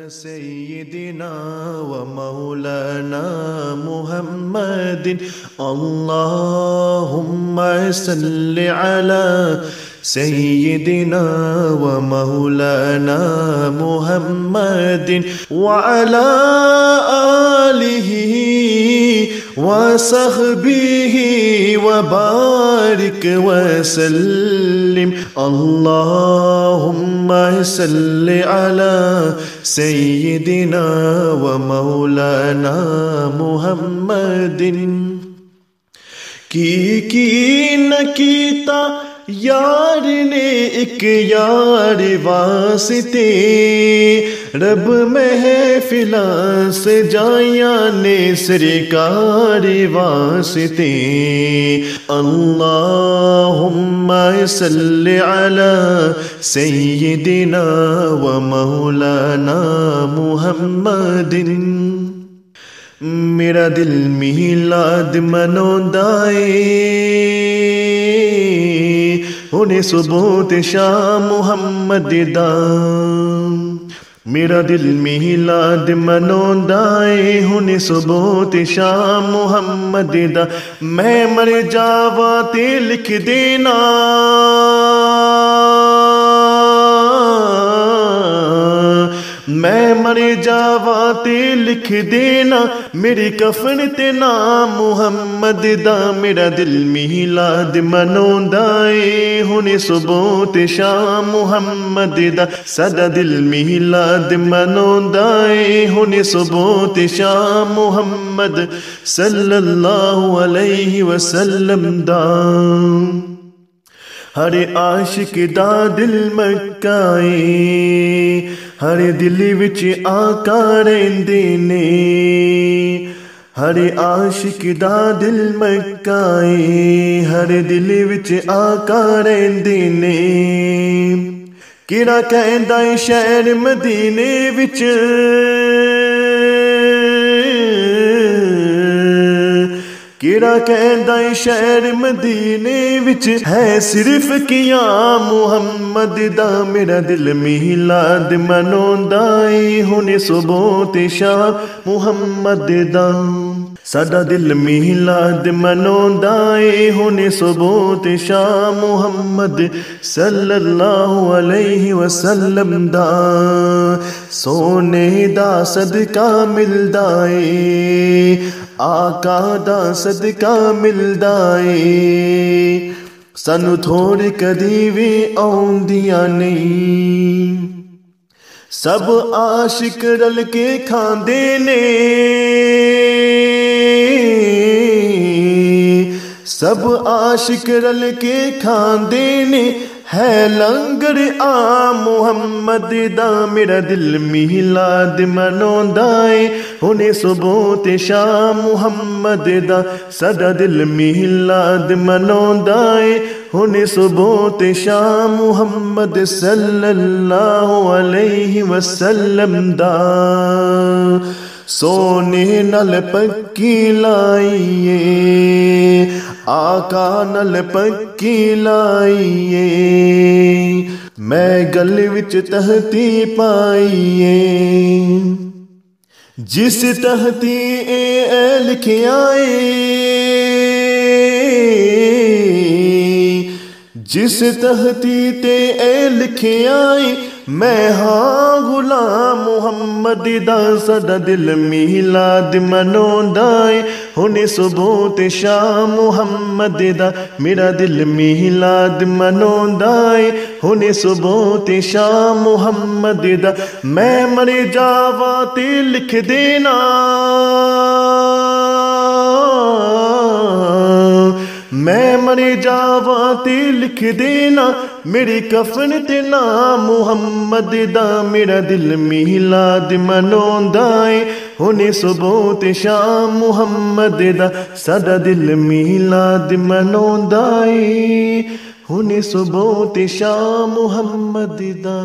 سيدنا ومولانا محمد اللهم صل على سيدنا ومولانا محمد وعلى آله وصحبه وبارك وسلم اللهم صل على سيدنا ومولانا محمد की न कीता यार ने एक यार वास्ते रब महफिलां से जाया ने सरकार वास्ते अल्लाहुम्मा सल्लि अला सय्यिदिना व मौलाना मुहम्मदिन। मेरा दिल मिलाद मनोंदा हुने सुबह शाम मुहम्मद दा। मेरा दिल मिलाद मनोंदा हुने सुबह शाम मुहम्मद दा। मैं मर जावा ते लिख देना मैं मर जावा ते लिख देना मेरी कफन ते नाम मुहम्मद दा। मेरा दिल मिलाद मनोंदा हुने सुबह ते शाम मुहम्मद दा। सदा दिल मिलाद मनोंदा हुने सुबह ते शाम मुहम्मद सल्लल्लाहु अलैहि वसल्लम दा। हर आशिक दा दिल मक्काए हर दिल विच आका रहिंदे ने। हर आशिक दा दिल मक्काए हर दिल विच आका रहिंदे ने। किड़ा कहंदा शहर मदीने विच किड़ा कहंदा शहर मदीने विच है सिर्फ किया मुहम्मद दा। मेरा दिल मिलाद मनोंदा हुने सुबह ते शाम मुहम्मद दा। साडा दिल मिलाद मनोंदा हुने सुबह ते शाम मुहम्मद सल्लल्लाहु अलैहि वसल्लम दा। सोने दा सदका मिलदा आका दा सदका मिलदा सानू थोड़ी कदी भी आउंदियां नहीं। सब आशिक रल के खांदे ने सब आशिक रल के खांदे ने है लंगर आ मुहम्मद दा। मेरा दिल मिलाद मनोंदा हुने सुबह ते शाम मुहम्मद दा। सदा दिल मिलाद मनोंदा हुने सुबह ते शाम मुहम्मद सल्लल्लाहु अलैहि वसल्लम दा। सोने नल पक्की लाइए आका नल पक्की लाइए मैं गल विच तहती पाइए। जिस तहती ए लिखिया जिस तहती ते ए लिखिया मैं हाँ गुलाम मुहम्मद दा। सदा दिल मिलाद मनोंदा हुने सुबह ते शाम मुहम्मद दा। मेरा दिल मिलाद मनोंदा हुने सुबह ते शाम मुहम्मद दा। मैं मर जावा ते लिख देना मैं मर जावा ते लिख देना मेरी कफन ते नाम मुहम्मद दा। मेरा दिल मिलाद मनोंदा हुने सुबह ते शाम मुहम्मद दा। सदा दिल मिलाद मनोंदा हुने सुबह ते शाम मुहम्मद दा।